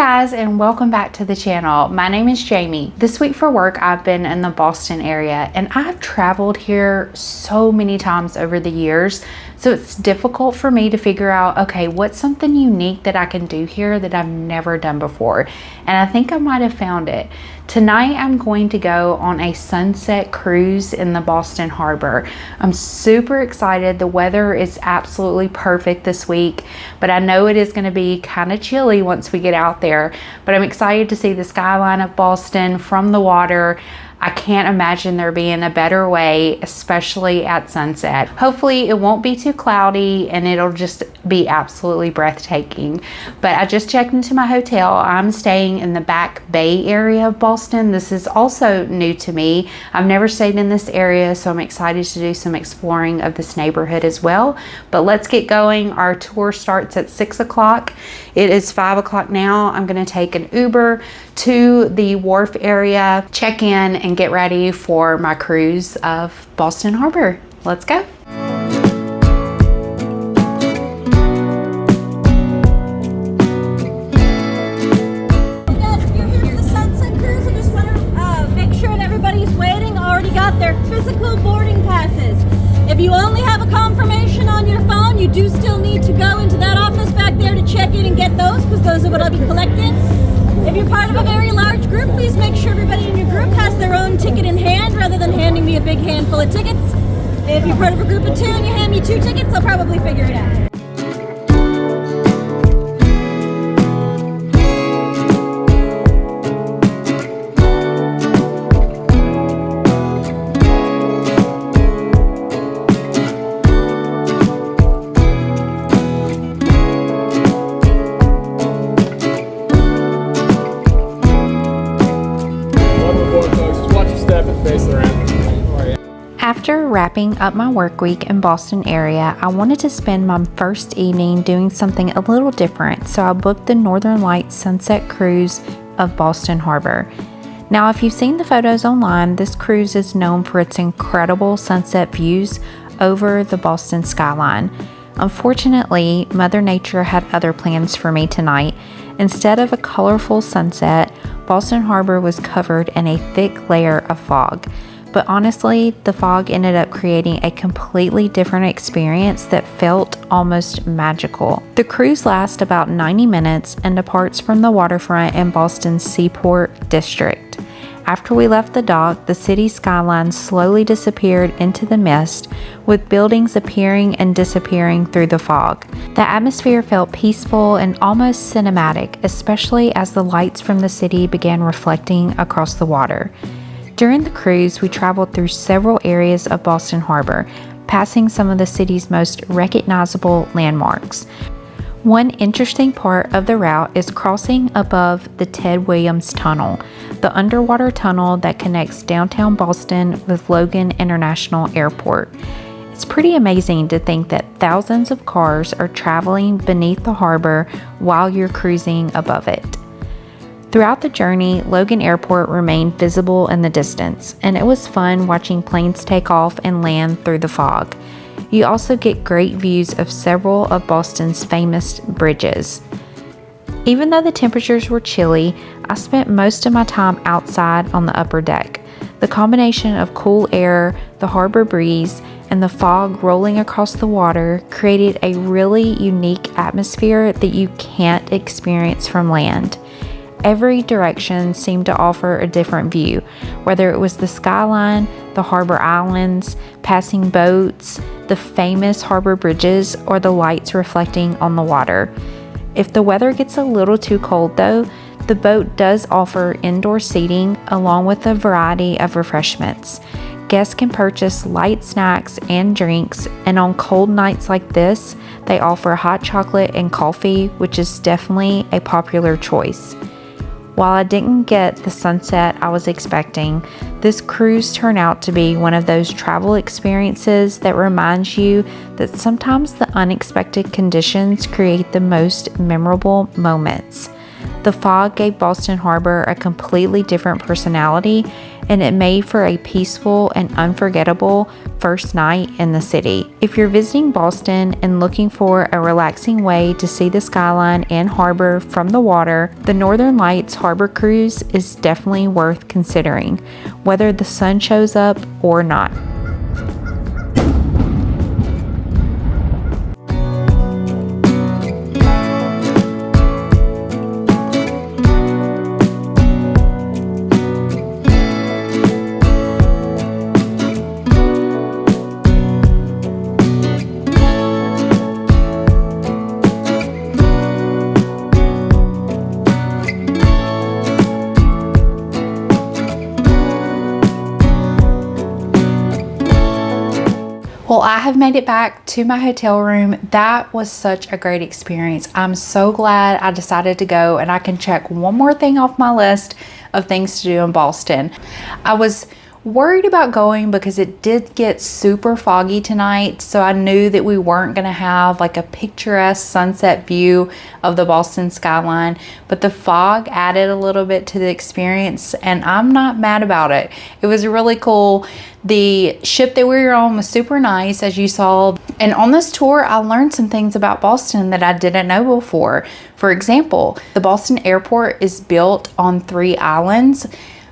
guys, and welcome back to the channel. My name is Jamie. This week for work I've been in the Boston area, and I've traveled here so many times over the years, so it's difficult for me to figure out, okay, what's something unique that I can do here that I've never done before. And I think I might have found it. Tonight I'm going to go on a sunset cruise in the Boston Harbor. I'm super excited. The weather is absolutely perfect this week, but I know it is going to be kind of chilly once we get out there. But I'm excited to see the skyline of Boston from the water. I can't imagine there being a better way, especially at sunset. Hopefully it won't be too cloudy and it'll just be absolutely breathtaking. But I just checked into my hotel. I'm staying in the Back Bay area of Boston. This is also new to me. I've never stayed in this area, so I'm excited to do some exploring of this neighborhood as well. But let's get going. Our tour starts at 6 o'clock. It is 5 o'clock now. I'm gonna take an Uber to the wharf area, check in, and get ready for my cruise of Boston Harbor. Let's go. Physical boarding passes. If you only have a confirmation on your phone, you do still need to go into that office back there to check in and get those, because those are what I'll be collecting. If you're part of a very large group, please make sure everybody in your group has their own ticket in hand rather than handing me a big handful of tickets. If you're part of a group of 2 and you hand me 2 tickets, I'll probably figure it out. After wrapping up my work week in Boston area, I wanted to spend my first evening doing something a little different, so I booked the Northern Lights Sunset Cruise of Boston Harbor. Now, if you've seen the photos online, this cruise is known for its incredible sunset views over the Boston skyline. Unfortunately, Mother Nature had other plans for me tonight. Instead of a colorful sunset, Boston Harbor was covered in a thick layer of fog. But honestly, the fog ended up creating a completely different experience that felt almost magical. The cruise lasts about 90 minutes and departs from the waterfront in Boston's Seaport District. After we left the dock, the city skyline slowly disappeared into the mist, with buildings appearing and disappearing through the fog. The atmosphere felt peaceful and almost cinematic, especially as the lights from the city began reflecting across the water. During the cruise, we traveled through several areas of Boston Harbor, passing some of the city's most recognizable landmarks. One interesting part of the route is crossing above the Ted Williams Tunnel, the underwater tunnel that connects downtown Boston with Logan International Airport. It's pretty amazing to think that thousands of cars are traveling beneath the harbor while you're cruising above it. Throughout the journey, Logan Airport remained visible in the distance, and it was fun watching planes take off and land through the fog. You also get great views of several of Boston's famous bridges. Even though the temperatures were chilly, I spent most of my time outside on the upper deck. The combination of cool air, the harbor breeze, and the fog rolling across the water created a really unique atmosphere that you can't experience from land. Every direction seemed to offer a different view, whether it was the skyline, the harbor islands, passing boats, the famous harbor bridges, or the lights reflecting on the water. If the weather gets a little too cold though, the boat does offer indoor seating along with a variety of refreshments. Guests can purchase light snacks and drinks, and on cold nights like this, they offer hot chocolate and coffee, which is definitely a popular choice. While I didn't get the sunset I was expecting, this cruise turned out to be one of those travel experiences that reminds you that sometimes the unexpected conditions create the most memorable moments. The fog gave Boston Harbor a completely different personality, and it made for a peaceful and unforgettable first night in the city. If you're visiting Boston and looking for a relaxing way to see the skyline and harbor from the water, the Northern Lights Harbor Cruise is definitely worth considering, whether the sun shows up or not. Well, I have made it back to my hotel room. That was such a great experience. I'm so glad I decided to go, and I can check one more thing off my list of things to do in Boston. I was worried about going because it did get super foggy tonight, so I knew that we weren't going to have like a picturesque sunset view of the Boston skyline, but the fog added a little bit to the experience, and I'm not mad about it. It was really cool. The ship that we were on was super nice, as you saw, and on this tour I learned some things about Boston that I didn't know before. For example, the Boston Airport is built on 3 islands.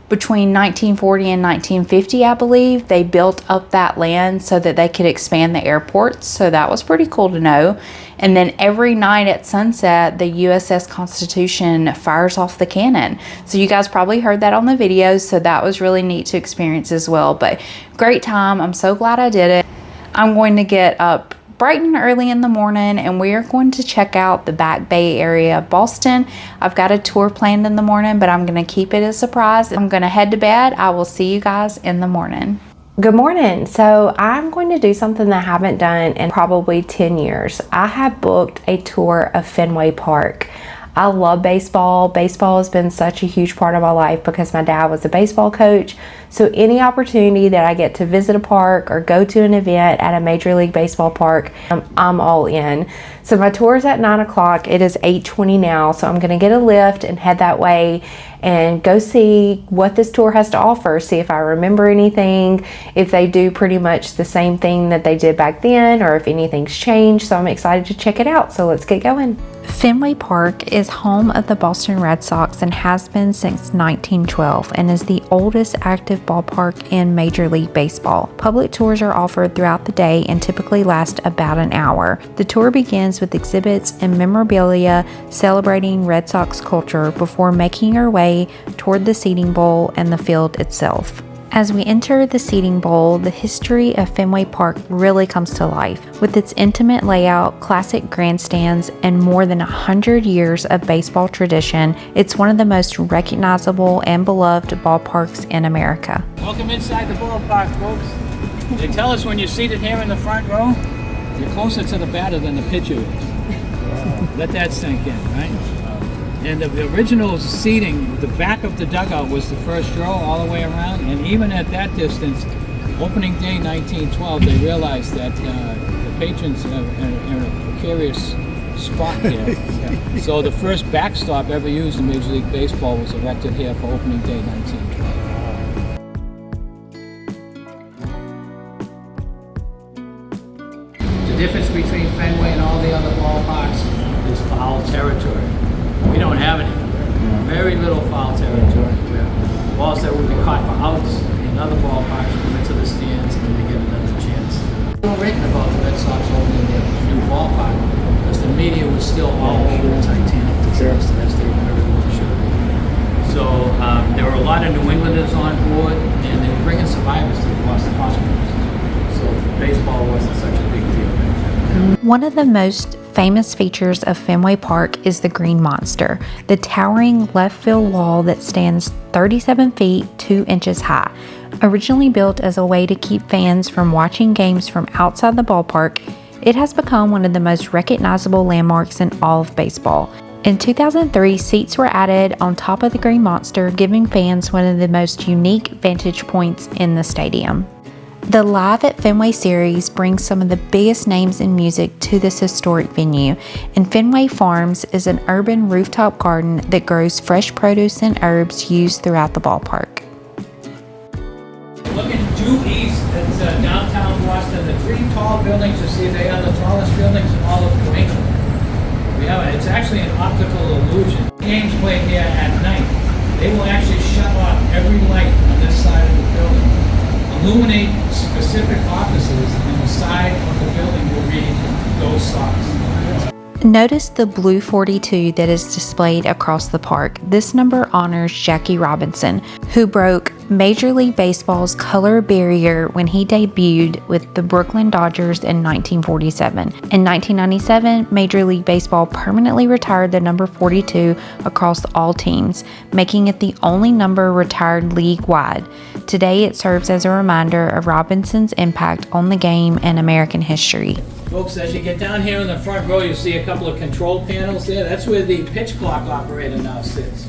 Between 1940 and 1950, I believe, they built up that land so that they could expand the airport. So that was pretty cool to know. And then every night at sunset, the USS Constitution fires off the cannon. So you guys probably heard that on the videos. So that was really neat to experience as well. But great time. I'm so glad I did it. I'm going to get up bright and early in the morning, and we are going to check out the Back Bay area of Boston. I've got a tour planned in the morning, but I'm going to keep it a surprise. I'm going to head to bed. I will see you guys in the morning. Good morning. So I'm going to do something that I haven't done in probably 10 years. I have booked a tour of Fenway Park. I love baseball. Baseball has been such a huge part of my life because my dad was a baseball coach. So any opportunity that I get to visit a park or go to an event at a Major League Baseball park, I'm all in. So my tour is at 9 o'clock. It is 8:20 now. So I'm going to get a lift and head that way and go see what this tour has to offer. See if I remember anything, if they do pretty much the same thing that they did back then, or if anything's changed. So I'm excited to check it out. So let's get going. Fenway Park is home of the Boston Red Sox and has been since 1912 and is the oldest active ballpark in Major League Baseball. Public tours are offered throughout the day and typically last about an hour. The tour begins with exhibits and memorabilia celebrating Red Sox culture before making our way toward the seating bowl and the field itself. As we enter the seating bowl, the history of Fenway Park really comes to life. With its intimate layout, classic grandstands, and more than 100 years of baseball tradition, it's one of the most recognizable and beloved ballparks in America. Welcome inside the ballpark, folks. They tell us when you're seated here in the front row, you're closer to the batter than the pitcher is. Let that sink in, right? And the original seating, the back of the dugout was the first row all the way around, and even at that distance, opening day 1912, they realized that the patrons are in a precarious spot there. So the first backstop ever used in Major League Baseball was erected here for opening day 1912. The difference between Fenway and all the other ballparks is foul territory. We don't have any. Very little foul territory. Where balls that would be caught for outs in other ballparks come into the stands and they get another chance. We were written about the Red Sox opening their new ballpark because the media was still all over the Titanic disaster as they everyone should be. So there were a lot of New Englanders on board, and they were bringing survivors to the Boston hospitals. So baseball wasn't such a big deal. One of the most famous features of Fenway Park is the Green Monster, the towering left field wall that stands 37 feet 2 inches high. Originally built as a way to keep fans from watching games from outside the ballpark, it has become one of the most recognizable landmarks in all of baseball. In 2003, seats were added on top of the Green Monster, giving fans one of the most unique vantage points in the stadium. The Live at Fenway series brings some of the biggest names in music to this historic venue, and Fenway Farms is an urban rooftop garden that grows fresh produce and herbs used throughout the ballpark. Looking due east, it's downtown Boston. The three tall buildings, you see they are the tallest buildings in all of New England. It's actually an optical illusion. Games played here at night. They will actually shut off every light on this side of the building, illuminate specific offices, and the side of the building will read Go Sox. Notice the blue 42 that is displayed across the park. This number honors Jackie Robinson, who broke Major League Baseball's color barrier when he debuted with the Brooklyn Dodgers in 1947. In 1997, Major League Baseball permanently retired the number 42 across all teams, making it the only number retired league-wide. Today, it serves as a reminder of Robinson's impact on the game and American history. Folks, as you get down here in the front row, you'll see a couple of control panels there. That's where the pitch clock operator now sits.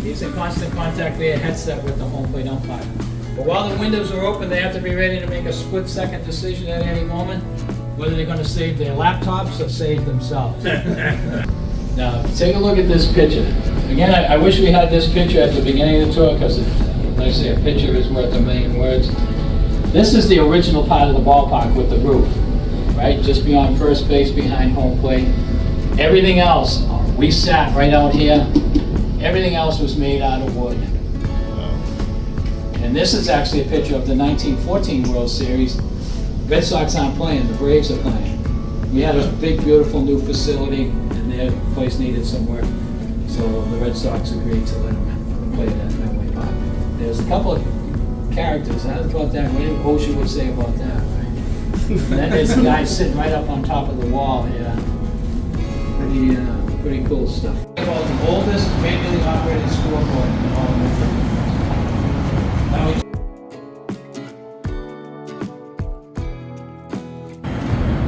He's in constant contact via headset with the home plate umpire. But while the windows are open, they have to be ready to make a split-second decision at any moment, whether they're going to save their laptops or save themselves. Now, take a look at this picture. Again, I wish we had this picture at the beginning of the tour, because, like I say, a picture is worth a million words. This is the original part of the ballpark with the roof, right? Just beyond first base, behind home plate. Everything else, we sat right out here. Everything else was made out of wood. And this is actually a picture of the 1914 World Series. Red Sox aren't playing, the Braves are playing. We had a big, beautiful new facility, and their place needed some work. So the Red Sox agreed to let them play at Fenway Park. There's a couple of characters. How about that? What do you think OSHA would say about that, right? And then there's a guy sitting right up on top of the wall here. Pretty cool stuff. Called the oldest manually operated scoreboard in all of New England.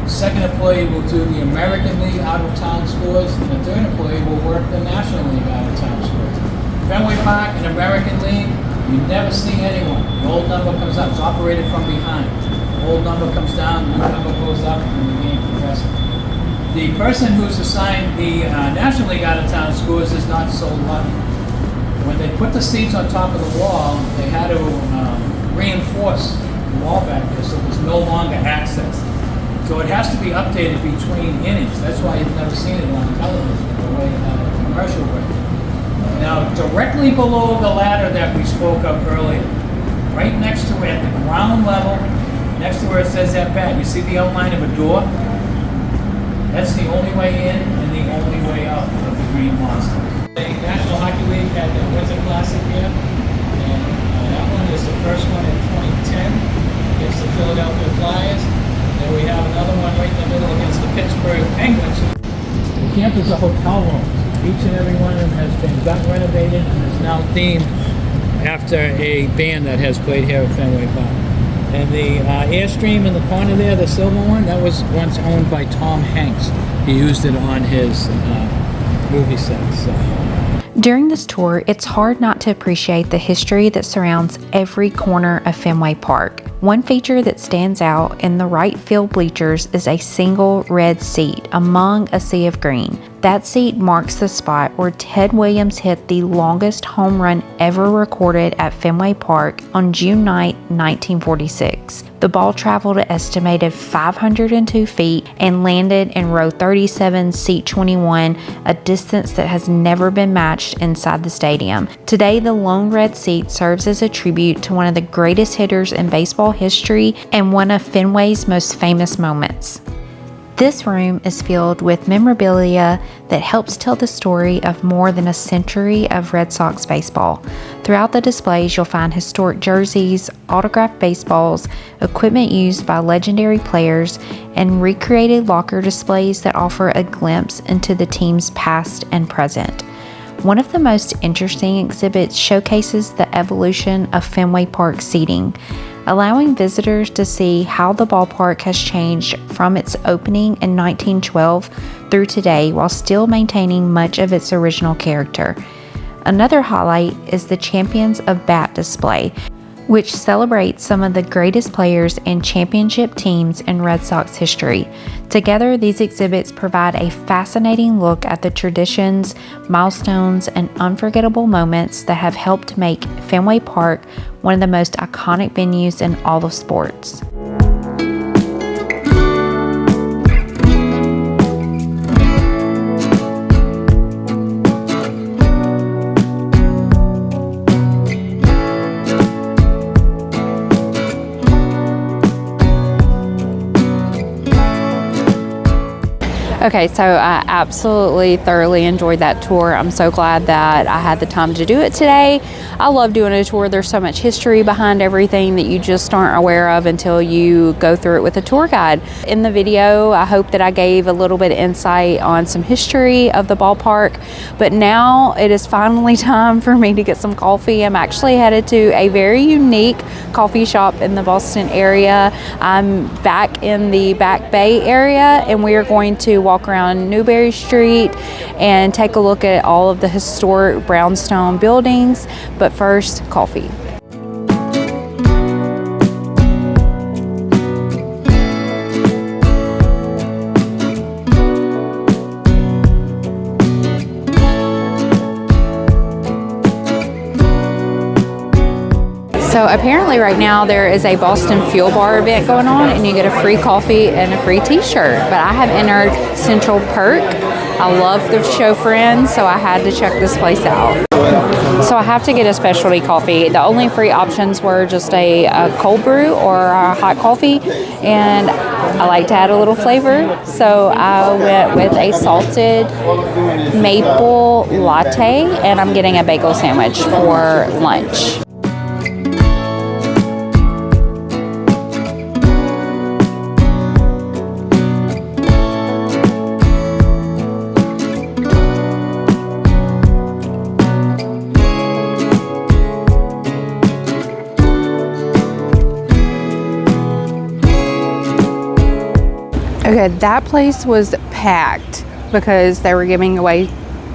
Second employee will do the American League out-of-town scores, and the third employee will work the National League out-of-town scores. Fenway Park and American League, you never see anyone. The old number comes up, it's operated from behind. The old number comes down, the new number goes up, and the game progresses. The person who's assigned the National League out-of-town scores is not so lucky. When they put the seats on top of the wall, they had to reinforce the wall back there so there's no longer access. So it has to be updated between innings. That's why you've never seen it on television the way a commercial works. Now, directly below the ladder that we spoke of earlier, right next to it, at the ground level, next to where it says at bat, you see the outline of a door? That's the only way in and the only way out of the Green Monster. The National Hockey League had the Winter Classic here, and that one is the first one in 2010 against the Philadelphia Flyers. And we have another one right in the middle against the Pittsburgh Penguins. The campus is a hotel room. Each and every one of them has been gut renovated and is now themed after a band that has played here at Fenway Park. And the Airstream in the corner there, the silver one, that was once owned by Tom Hanks. He used it on his movie set. So. During this tour, it's hard not to appreciate the history that surrounds every corner of Fenway Park. One feature that stands out in the right field bleachers is a single red seat among a sea of green. That seat marks the spot where Ted Williams hit the longest home run ever recorded at Fenway Park on June 9, 1946. The ball traveled an estimated 502 feet and landed in row 37, seat 21, a distance that has never been matched inside the stadium. Today, the lone red seat serves as a tribute to one of the greatest hitters in baseball history and one of Fenway's most famous moments. This room is filled with memorabilia that helps tell the story of more than a century of Red Sox baseball. Throughout the displays, you'll find historic jerseys, autographed baseballs, equipment used by legendary players, and recreated locker displays that offer a glimpse into the team's past and present. One of the most interesting exhibits showcases the evolution of Fenway Park seating, allowing visitors to see how the ballpark has changed from its opening in 1912 through today while still maintaining much of its original character. Another highlight is the Champions of Bat display, which celebrates some of the greatest players and championship teams in Red Sox history. Together, these exhibits provide a fascinating look at the traditions, milestones, and unforgettable moments that have helped make Fenway Park one of the most iconic venues in all of sports. Okay, so I absolutely thoroughly enjoyed that tour. I'm so glad that I had the time to do it today. I love doing a tour. There's so much history behind everything that you just aren't aware of until you go through it with a tour guide. In the video, I hope that I gave a little bit of insight on some history of the ballpark, but now it is finally time for me to get some coffee. I'm actually headed to a very unique coffee shop in the Boston area. I'm back in the Back Bay area, and we are going to walk around Newbury Street and take a look at all of the historic brownstone buildings. But first, coffee. So apparently right now there is a Boston Fuel Bar event going on, and you get a free coffee and a free t-shirt. But I have entered Central Perk. I love the show Friends, so I had to check this place out. So I have to get a specialty coffee. The only free options were just a cold brew or a hot coffee, and I like to add a little flavor. So I went with a salted maple latte, and I'm getting a bagel sandwich for lunch. Okay, that place was packed because they were giving away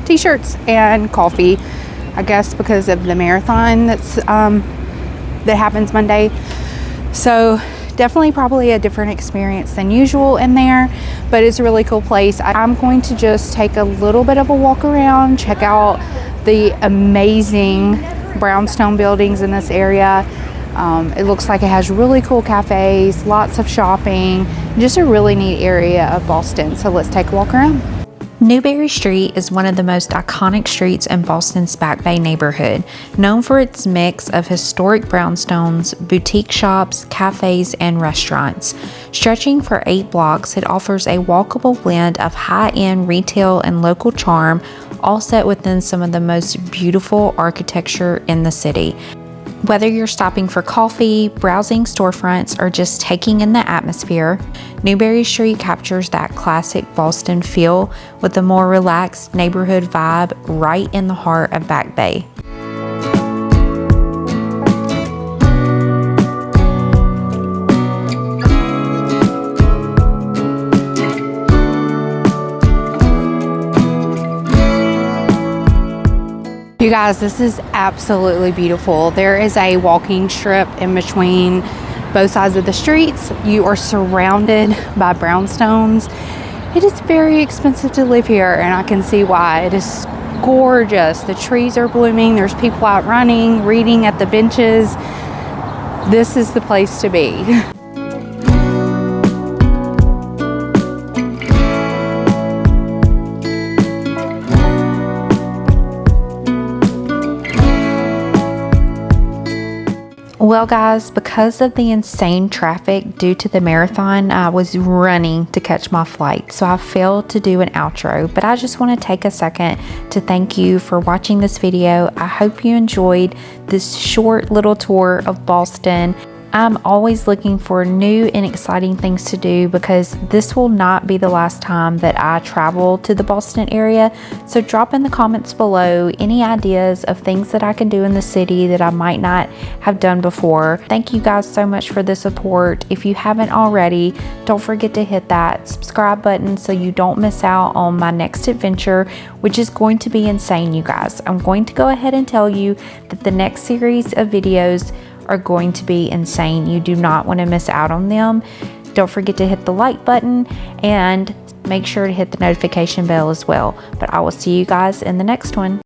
t-shirts and coffee, I guess because of the marathon that happens Monday. So definitely probably a different experience than usual in there, but it's a really cool place. I'm going to just take a little bit of a walk around, check out the amazing brownstone buildings in this area. It looks like it has really cool cafes, lots of shopping, just a really neat area of Boston. So let's take a walk around. Newbury Street is one of the most iconic streets in Boston's Back Bay neighborhood, known for its mix of historic brownstones, boutique shops, cafes, and restaurants. Stretching for 8 blocks, it offers a walkable blend of high-end retail and local charm, all set within some of the most beautiful architecture in the city. Whether you're stopping for coffee, browsing storefronts, or just taking in the atmosphere, Newbury Street captures that classic Boston feel with a more relaxed neighborhood vibe right in the heart of Back Bay. You guys, this is absolutely beautiful. There is a walking strip in between both sides of the streets. You are surrounded by brownstones. It is very expensive to live here, and I can see why. It is gorgeous. The trees are blooming. There's people out running, reading at the benches. This is the place to be. Well guys, because of the insane traffic due to the marathon, I was running to catch my flight, so I failed to do an outro, but I just want to take a second to thank you for watching this video. I hope you enjoyed this short little tour of Boston. I'm always looking for new and exciting things to do because this will not be the last time that I travel to the Boston area. So drop in the comments below any ideas of things that I can do in the city that I might not have done before. Thank you guys so much for the support. If you haven't already, don't forget to hit that subscribe button so you don't miss out on my next adventure, which is going to be insane, you guys. I'm going to go ahead and tell you that the next series of videos are going to be insane. You do not want to miss out on them. Don't forget to hit the like button and make sure to hit the notification bell as well. But I will see you guys in the next one.